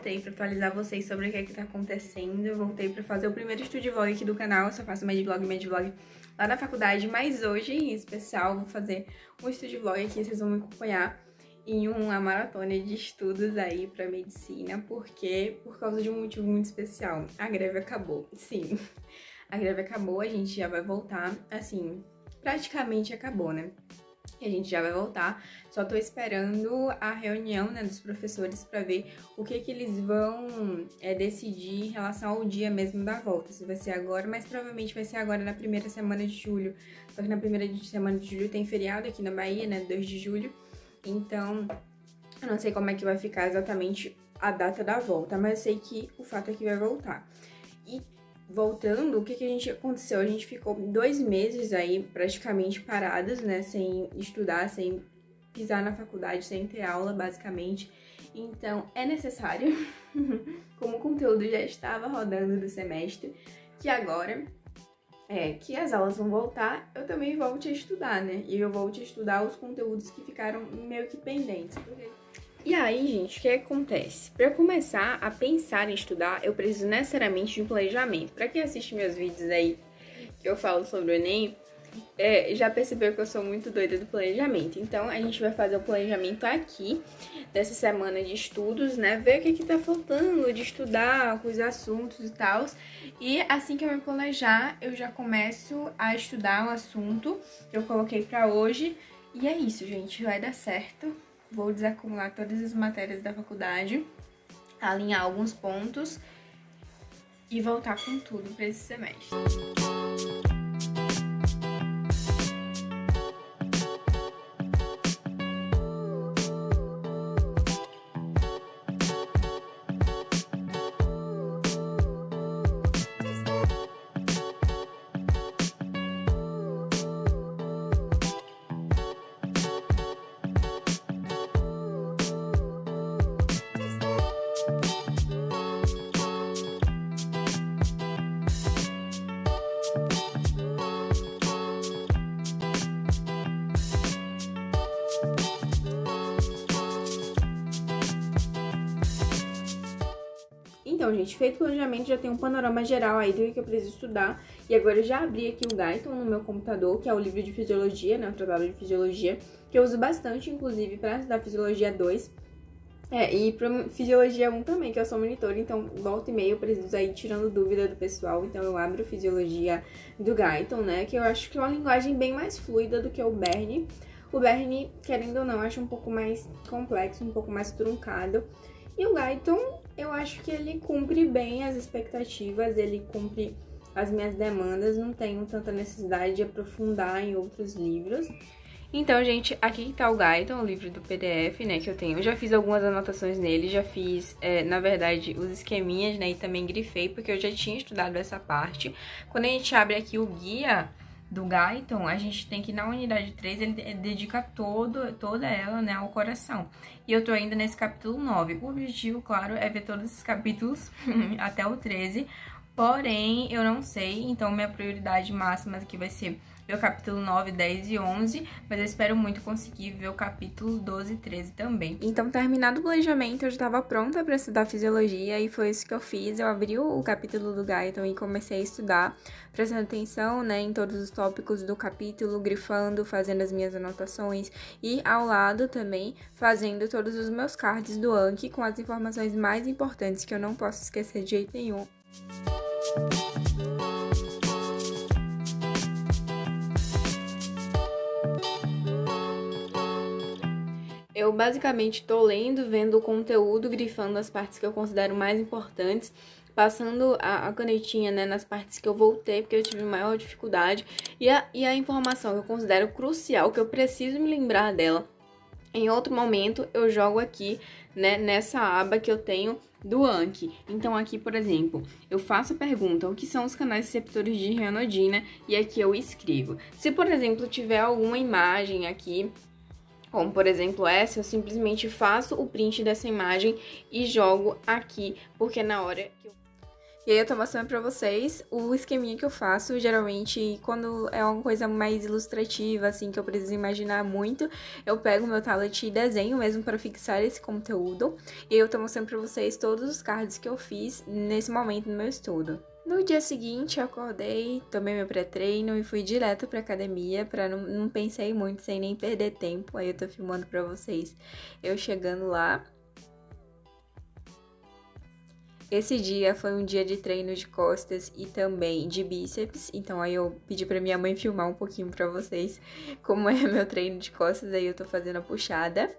voltei pra atualizar vocês sobre o que é que tá acontecendo. Eu voltei pra fazer o primeiro estúdio vlog aqui do canal. Eu só faço medvlog lá na faculdade, mas hoje, em especial, vou fazer um estúdio vlog aqui. Vocês vão me acompanhar em uma maratona de estudos aí pra medicina, porque por causa de um motivo muito especial. A greve acabou, sim. A greve acabou, a gente já vai voltar, assim, praticamente acabou, né? E a gente já vai voltar, só tô esperando a reunião, né, dos professores pra ver o que eles vão decidir em relação ao dia mesmo da volta, se vai ser agora, mas provavelmente vai ser agora na primeira semana de julho, só que na primeira semana de julho tem feriado aqui na Bahia, né, 2 de julho, então eu não sei como é que vai ficar exatamente a data da volta, mas eu sei que o fato é que vai voltar. E voltando, o que a gente aconteceu? A gente ficou 2 meses aí praticamente paradas, né, sem estudar, sem pisar na faculdade, sem ter aula, basicamente. Então, é necessário, como o conteúdo já estava rodando do semestre, que agora, que as aulas vão voltar, eu também volte a estudar, né? E eu volte a estudar os conteúdos que ficaram meio que pendentes, porque... E aí, gente, o que acontece? Para eu começar a pensar em estudar, eu preciso necessariamente de um planejamento. Para quem assiste meus vídeos aí, que eu falo sobre o Enem, já percebeu que eu sou muito doida do planejamento. Então, a gente vai fazer o planejamento aqui, dessa semana de estudos, né? Ver o que tá faltando de estudar, os assuntos e tal. E assim que eu me planejar, eu já começo a estudar o assunto que eu coloquei para hoje. E é isso, gente, vai dar certo. Vou desacumular todas as matérias da faculdade, alinhar alguns pontos e voltar com tudo para esse semestre. Então, gente, feito o planejamento, já tem um panorama geral aí do que eu preciso estudar. E agora eu já abri aqui o Guyton no meu computador, que é o livro de Fisiologia, né, o tratado de Fisiologia, que eu uso bastante, inclusive, para estudar Fisiologia 2. E para Fisiologia 1 também, que eu sou monitora, então volta e meia eu preciso ir tirando dúvida do pessoal. Então eu abro Fisiologia do Guyton, né, que eu acho que é uma linguagem bem mais fluida do que o Berne. O Berne, querendo ou não, eu acho um pouco mais complexo, um pouco mais truncado. E o Guyton, eu acho que ele cumpre bem as expectativas, ele cumpre as minhas demandas, não tenho tanta necessidade de aprofundar em outros livros. Então, gente, aqui tá o Guyton, o livro do PDF, né, que eu tenho. Eu já fiz algumas anotações nele, já fiz, na verdade, os esqueminhas, né, e também grifei, porque eu já tinha estudado essa parte. Quando a gente abre aqui o guia do Guyton, a gente tem que, na unidade 3, ele dedica toda ela, né, ao coração. E eu tô ainda nesse capítulo 9. O objetivo, claro, é ver todos esses capítulos até o 13, porém, eu não sei, então minha prioridade máxima aqui vai ser ver o capítulo 9, 10 e 11, mas eu espero muito conseguir ver o capítulo 12 e 13 também. Então, terminado o planejamento, eu já estava pronta para estudar Fisiologia e foi isso que eu fiz. Eu abri o capítulo do Guyton e comecei a estudar, prestando atenção, né, em todos os tópicos do capítulo, grifando, fazendo as minhas anotações e ao lado também fazendo todos os meus cards do Anki com as informações mais importantes que eu não posso esquecer de jeito nenhum. Eu basicamente tô lendo, vendo o conteúdo, grifando as partes que eu considero mais importantes, passando a canetinha, né, nas partes que eu voltei, porque eu tive maior dificuldade, e a informação que eu considero crucial, que eu preciso me lembrar dela, em outro momento eu jogo aqui, né, nessa aba que eu tenho do Anki. Então aqui, por exemplo, eu faço a pergunta, o que são os canais receptores de ranodina, e aqui eu escrevo. Se, por exemplo, tiver alguma imagem aqui, como por exemplo essa, eu simplesmente faço o print dessa imagem e jogo aqui, porque na hora que eu... E aí eu tô mostrando pra vocês o esqueminha que eu faço, geralmente quando é uma coisa mais ilustrativa, assim, que eu preciso imaginar muito, eu pego o meu tablet e desenho mesmo para fixar esse conteúdo. E aí eu tô mostrando pra vocês todos os cards que eu fiz nesse momento no meu estudo. No dia seguinte, eu acordei, tomei meu pré-treino e fui direto pra academia, não pensei muito, sem nem perder tempo. Aí eu tô filmando pra vocês eu chegando lá. Esse dia foi um dia de treino de costas e também de bíceps, então aí eu pedi pra minha mãe filmar um pouquinho pra vocês como é meu treino de costas, aí eu tô fazendo a puxada.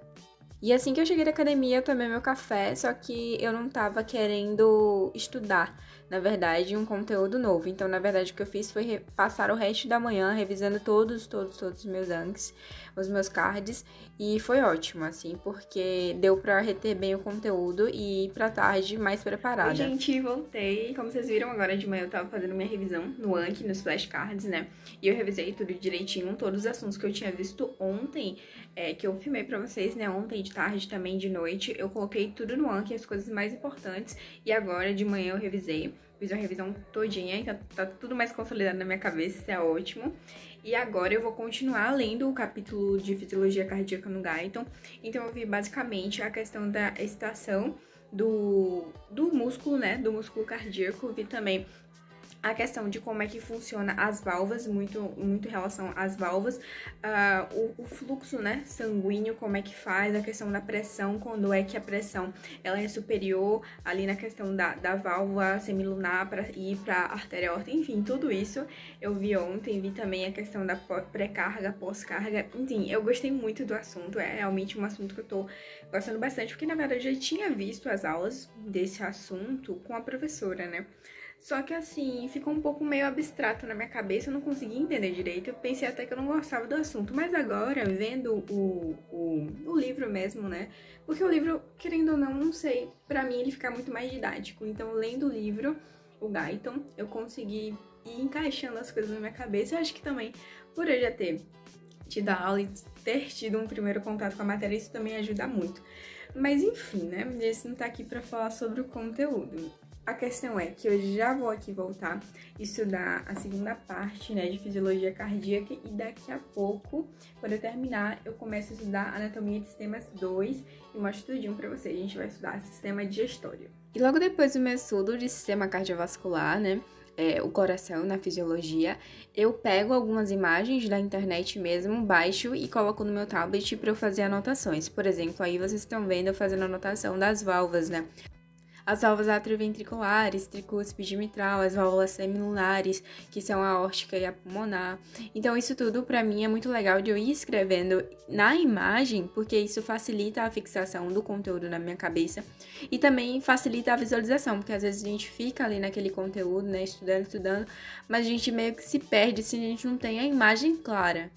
E assim que eu cheguei da academia, eu tomei meu café, só que eu não tava querendo estudar, na verdade, um conteúdo novo. Então, na verdade, o que eu fiz foi passar o resto da manhã revisando todos os meus anques, os meus cards, e foi ótimo, assim, porque deu pra reter bem o conteúdo e ir pra tarde mais preparada. Oi, gente, voltei. Como vocês viram, agora de manhã eu tava fazendo minha revisão no Anki, nos flashcards, né? E eu revisei tudo direitinho, todos os assuntos que eu tinha visto ontem, que eu filmei pra vocês, né? Ontem de tarde, também de noite, eu coloquei tudo no Anki, as coisas mais importantes, e agora de manhã eu revisei, fiz uma revisão todinha, então tá tudo mais consolidado na minha cabeça, isso é ótimo. E agora eu vou continuar lendo o capítulo de Fisiologia Cardíaca no Guyton, então eu vi basicamente a questão da excitação do músculo, né, do músculo cardíaco, vi também a questão de como é que funciona as válvulas, muito em relação às válvulas, o fluxo, né, sanguíneo, como é que faz, a questão da pressão, quando é que a pressão ela é superior, ali na questão da válvula semilunar para ir para a artéria aorta, enfim, tudo isso eu vi ontem, vi também a questão da pré-carga, pós-carga, enfim, eu gostei muito do assunto, é realmente um assunto que eu tô gostando bastante, porque na verdade eu já tinha visto as aulas desse assunto com a professora, né? Só que assim, ficou um pouco meio abstrato na minha cabeça, eu não consegui entender direito, eu pensei até que eu não gostava do assunto, mas agora, vendo o livro mesmo, né, porque o livro, querendo ou não, não sei, pra mim ele fica muito mais didático, então lendo o livro, o Guyton, eu consegui ir encaixando as coisas na minha cabeça, eu acho que também, por eu já ter tido a aula e ter tido um primeiro contato com a matéria, isso também ajuda muito. Mas enfim, né, esse não tá aqui pra falar sobre o conteúdo. A questão é que eu já vou aqui voltar estudar a segunda parte, né, de fisiologia cardíaca e daqui a pouco, quando eu terminar, eu começo a estudar anatomia de sistemas 2 e mostro tudinho pra vocês. A gente vai estudar sistema digestório. E logo depois do meu estudo de sistema cardiovascular, né, o coração na fisiologia, eu pego algumas imagens da internet mesmo, baixo e coloco no meu tablet para eu fazer anotações. Por exemplo, aí vocês estão vendo eu fazendo anotação das válvulas, né? As válvulas atrioventriculares, tricúspide mitral, as válvulas semilunares, que são a aórtica e a pulmonar. Então, isso tudo, pra mim, é muito legal de eu ir escrevendo na imagem, porque isso facilita a fixação do conteúdo na minha cabeça e também facilita a visualização, porque às vezes a gente fica ali naquele conteúdo, né, estudando, mas a gente meio que se perde se a gente não tem a imagem clara.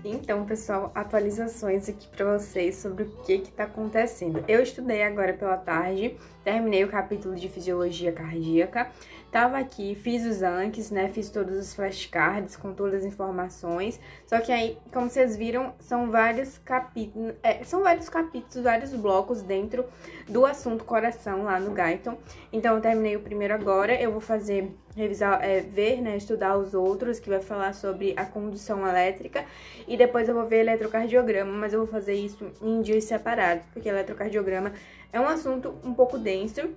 Então, pessoal, atualizações aqui pra vocês sobre o que tá acontecendo. Eu estudei agora pela tarde, terminei o capítulo de fisiologia cardíaca, tava aqui, fiz os anques, né, fiz todos os flashcards com todas as informações, só que aí, como vocês viram, são vários capítulos, vários blocos dentro do assunto coração lá no Guyton. Então, eu terminei o primeiro agora, eu vou fazer revisar, ver, né, estudar os outros, que vai falar sobre a condução elétrica, e depois eu vou ver eletrocardiograma, mas eu vou fazer isso em dias separados, porque eletrocardiograma é um assunto um pouco denso,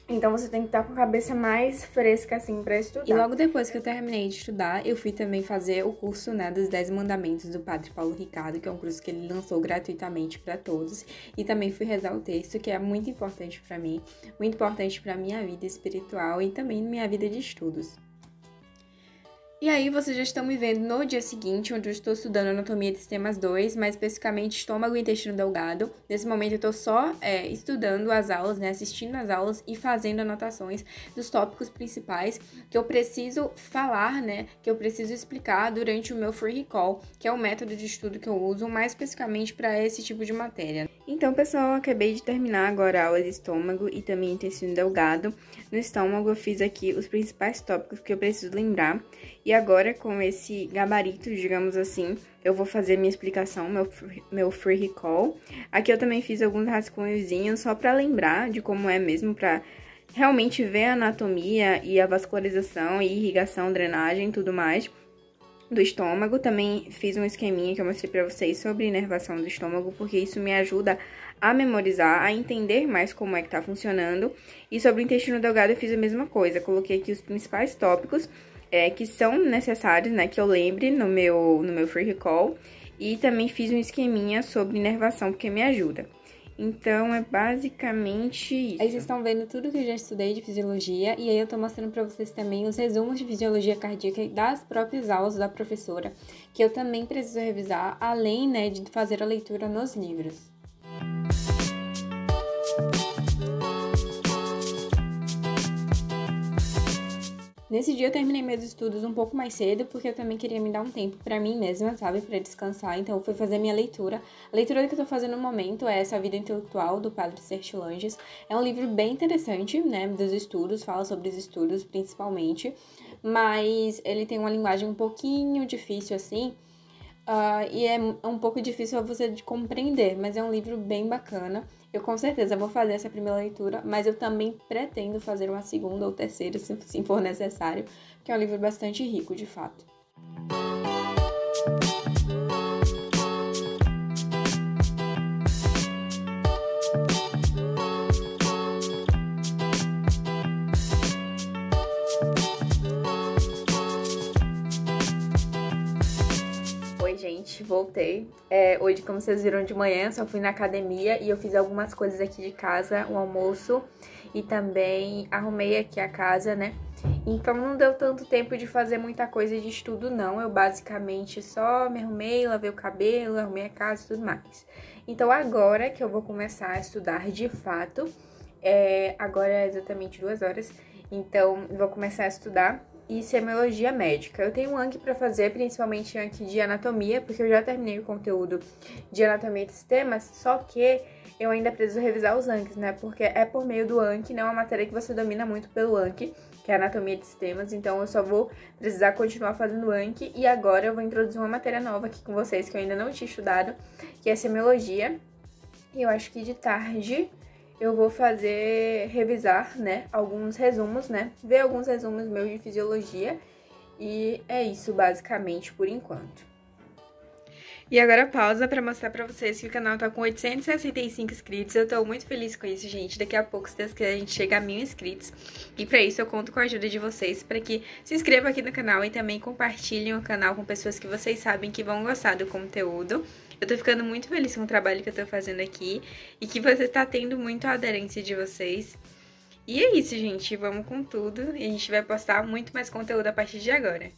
então você tem que estar com a cabeça mais fresca, assim, pra estudar. E logo depois que eu terminei de estudar, eu fui também fazer o curso, né, dos 10 mandamentos do Padre Paulo Ricardo, que é um curso que ele lançou gratuitamente pra todos. E também fui rezar o texto, que é muito importante pra mim, muito importante pra minha vida espiritual e também minha vida de estudos. E aí, vocês já estão me vendo no dia seguinte, onde eu estou estudando anatomia de sistemas 2, mais especificamente estômago e intestino delgado. Nesse momento eu estou só estudando as aulas, né, assistindo as aulas e fazendo anotações dos tópicos principais que eu preciso falar, né, que eu preciso explicar durante o meu free recall, que é o método de estudo que eu uso mais especificamente para esse tipo de matéria. Então, pessoal, acabei de terminar agora a aula de estômago e também intestino delgado. No estômago, eu fiz aqui os principais tópicos que eu preciso lembrar. E agora, com esse gabarito, digamos assim, eu vou fazer minha explicação, meu free recall. Aqui eu também fiz alguns rascunhozinhos só pra lembrar de como é mesmo, pra realmente ver a anatomia e a vascularização e irrigação, drenagem e tudo mais do estômago. Também fiz um esqueminha que eu mostrei pra vocês sobre inervação do estômago, porque isso me ajuda a memorizar, a entender mais como é que tá funcionando. E sobre o intestino delgado eu fiz a mesma coisa, coloquei aqui os principais tópicos que são necessários, né, que eu lembre no meu free recall. E também fiz um esqueminha sobre inervação, porque me ajuda. Então, é basicamente isso. Aí vocês estão vendo tudo que eu já estudei de fisiologia, e aí eu tô mostrando pra vocês também os resumos de fisiologia cardíaca das próprias aulas da professora, que eu também preciso revisar, além, né, de fazer a leitura nos livros. Nesse dia eu terminei meus estudos um pouco mais cedo, porque eu também queria me dar um tempo pra mim mesma, sabe? Pra descansar, então eu fui fazer minha leitura. A leitura que eu tô fazendo no momento é Essa Vida Intelectual, do Padre Sérgio Langes. É um livro bem interessante, né, dos estudos, fala sobre os estudos principalmente, mas ele tem uma linguagem um pouquinho difícil, assim, e é um pouco difícil você de compreender, mas é um livro bem bacana. Eu com certeza vou fazer essa primeira leitura, mas eu também pretendo fazer uma segunda ou terceira, se for necessário, porque é um livro bastante rico, de fato. Oi, gente, voltei. Hoje, como vocês viram de manhã, só fui na academia e eu fiz algumas coisas aqui de casa, um almoço, e também arrumei aqui a casa, né? Então não deu tanto tempo de fazer muita coisa de estudo, não. Eu basicamente só me arrumei, lavei o cabelo, arrumei a casa e tudo mais. Então agora que eu vou começar a estudar de fato, agora é exatamente 2 horas, então vou começar a estudar. E semiologia médica. Eu tenho um Anki para fazer, principalmente Anki de anatomia, porque eu já terminei o conteúdo de anatomia de sistemas, só que eu ainda preciso revisar os Ankis, né? Porque é por meio do Anki, não é uma matéria que você domina muito pelo Anki, que é anatomia de sistemas, então eu só vou precisar continuar fazendo Anki. E agora eu vou introduzir uma matéria nova aqui com vocês, que eu ainda não tinha estudado, que é semiologia. E eu acho que de tarde eu vou revisar, né, alguns resumos, né, ver alguns resumos meus de fisiologia, e é isso basicamente por enquanto. E agora pausa pra mostrar pra vocês que o canal tá com 865 inscritos, eu tô muito feliz com isso, gente, daqui a pouco, se Deus quiser, a gente chega a 1000 inscritos, e pra isso eu conto com a ajuda de vocês, pra que se inscrevam aqui no canal e também compartilhem o canal com pessoas que vocês sabem que vão gostar do conteúdo. Eu tô ficando muito feliz com o trabalho que eu tô fazendo aqui e que você tá tendo muito a aderência de vocês. E é isso, gente. Vamos com tudo e a gente vai postar muito mais conteúdo a partir de agora.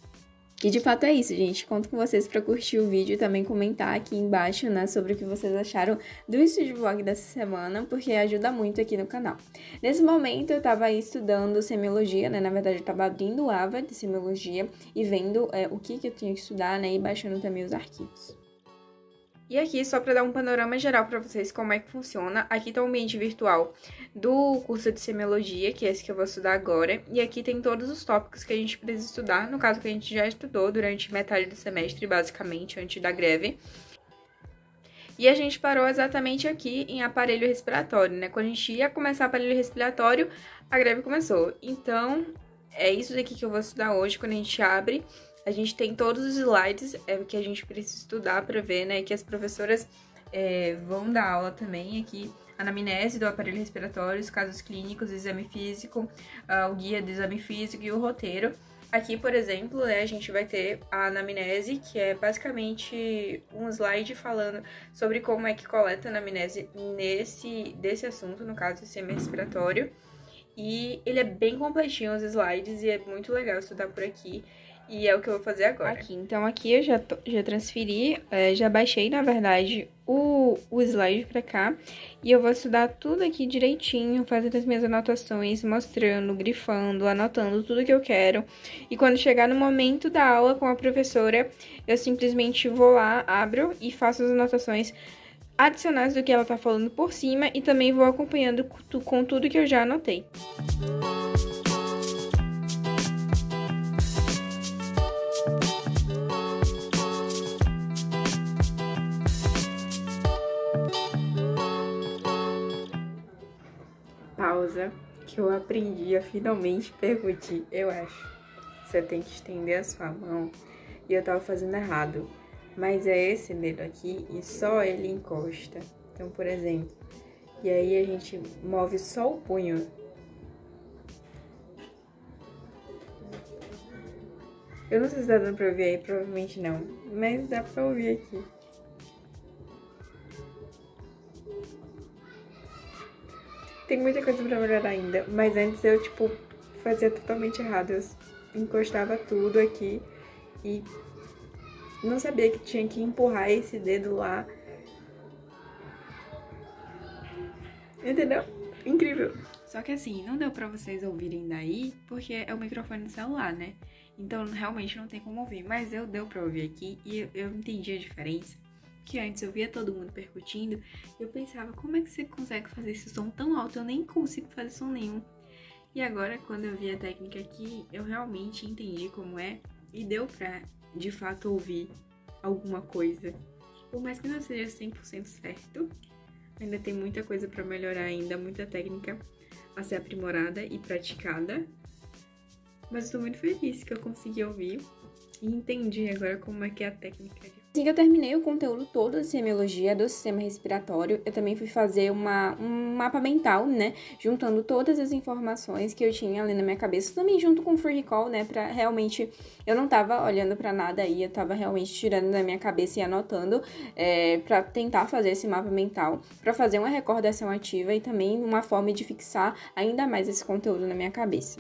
E de fato é isso, gente. Conto com vocês pra curtir o vídeo e também comentar aqui embaixo, né, sobre o que vocês acharam do Estúdio Vlog dessa semana, porque ajuda muito aqui no canal. Nesse momento eu tava aí estudando semiologia, né, na verdade eu tava abrindo o AVA de semiologia e vendo o que eu tinha que estudar, né, e baixando também os arquivos. E aqui, só para dar um panorama geral para vocês como é que funciona, aqui tá o ambiente virtual do curso de semiologia, que é esse que eu vou estudar agora, e aqui tem todos os tópicos que a gente precisa estudar, no caso que a gente já estudou durante metade do semestre, basicamente, antes da greve. E a gente parou exatamente aqui em aparelho respiratório, né? Quando a gente ia começar aparelho respiratório, a greve começou. Então, é isso daqui que eu vou estudar hoje, quando a gente abre. A gente tem todos os slides que a gente precisa estudar para ver, né? Que as professoras vão dar aula também aqui. Anamnese do aparelho respiratório, os casos clínicos, o exame físico, o guia do exame físico e o roteiro. Aqui, por exemplo, né, a gente vai ter a anamnese, que é basicamente um slide falando sobre como é que coleta a anamnese desse assunto, no caso, sistema respiratório. E ele é bem completinho, os slides, e é muito legal estudar por aqui. E é o que eu vou fazer agora. Então aqui eu já transferi, já baixei, na verdade, o slide pra cá. E eu vou estudar tudo aqui direitinho, fazendo as minhas anotações, mostrando, grifando, anotando tudo que eu quero. E quando chegar no momento da aula com a professora, eu simplesmente vou lá, abro e faço as anotações adicionais do que ela tá falando por cima e também vou acompanhando com tudo que eu já anotei. Pausa, que eu aprendi a finalmente percutir, eu acho. Você tem que estender a sua mão e eu tava fazendo errado. Mas é esse dedo aqui e só ele encosta. Então, por exemplo, e aí a gente move só o punho. Eu não sei se tá dando pra ouvir aí, provavelmente não. Mas dá pra ouvir aqui. Tem muita coisa pra melhorar ainda, mas antes eu, tipo, fazia totalmente errado. Eu encostava tudo aqui e não sabia que tinha que empurrar esse dedo lá. Entendeu? Incrível. Só que assim, não deu pra vocês ouvirem daí, porque é o microfone do celular, né? Então realmente não tem como ouvir. Mas deu pra ouvir aqui e eu entendi a diferença. Que antes eu via todo mundo percutindo e eu pensava, como é que você consegue fazer esse som tão alto? Eu nem consigo fazer som nenhum. E agora, quando eu vi a técnica aqui, eu realmente entendi como é e deu pra, de fato, ouvir alguma coisa. Por mais que não seja 100% certo, ainda tem muita coisa pra melhorar ainda, muita técnica a ser aprimorada e praticada. Mas eu tô muito feliz que eu consegui ouvir e entendi agora como é que é a técnica. Assim que eu terminei o conteúdo todo de semiologia do sistema respiratório, eu também fui fazer um mapa mental, né, juntando todas as informações que eu tinha ali na minha cabeça, também junto com o Free Recall, né, pra realmente, eu não tava olhando pra nada aí, eu tava realmente tirando da minha cabeça e anotando, pra tentar fazer esse mapa mental, pra fazer uma recordação ativa e também uma forma de fixar ainda mais esse conteúdo na minha cabeça.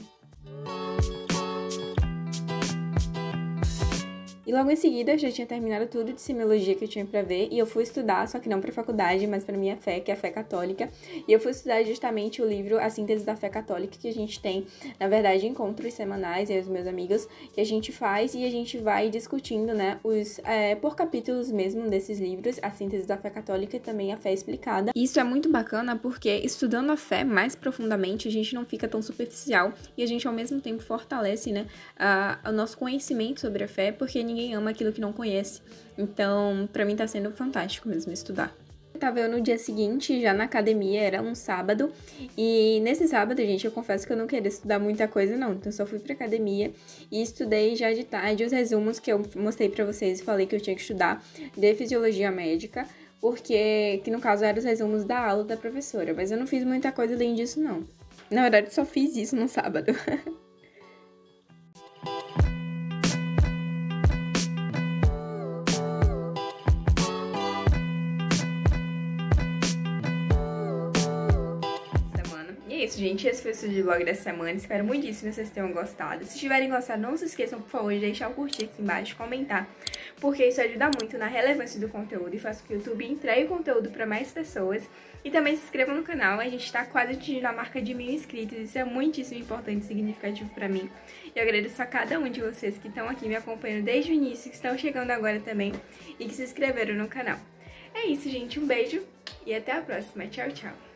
E logo em seguida, eu já tinha terminado tudo de semiologia que eu tinha pra ver, e eu fui estudar, só que não pra faculdade, mas pra minha fé, que é a fé católica. E eu fui estudar justamente o livro A Síntese da Fé Católica, que a gente tem, na verdade, encontros semanais, eu e os meus amigos, que a gente faz e a gente vai discutindo, né, por capítulos mesmo desses livros, A Síntese da Fé Católica e também A Fé Explicada. E isso é muito bacana porque, estudando a fé mais profundamente, a gente não fica tão superficial e a gente, ao mesmo tempo, fortalece, né, o nosso conhecimento sobre a fé, porque ninguém ama aquilo que não conhece. Então, pra mim tá sendo fantástico mesmo estudar. Tava eu no dia seguinte, já na academia, era um sábado, e nesse sábado, gente, eu confesso que eu não queria estudar muita coisa, não. Então, eu só fui pra academia e estudei já de tarde os resumos que eu mostrei pra vocês e falei que eu tinha que estudar de fisiologia médica, porque, que no caso, eram os resumos da aula da professora, mas eu não fiz muita coisa além disso, não. Na verdade, só fiz isso no sábado. É isso, gente. Esse foi o Studio Vlog dessa semana. Espero muitíssimo que vocês tenham gostado. Se tiverem gostado, não se esqueçam, por favor, de deixar o curtir aqui embaixo, comentar, porque isso ajuda muito na relevância do conteúdo e faz com que o YouTube entregue o conteúdo para mais pessoas. E também se inscrevam no canal. A gente tá quase atingindo a marca de 1000 inscritos. Isso é muitíssimo importante e significativo pra mim. E eu agradeço a cada um de vocês que estão aqui me acompanhando desde o início, que estão chegando agora também e que se inscreveram no canal. É isso, gente. Um beijo e até a próxima. Tchau, tchau.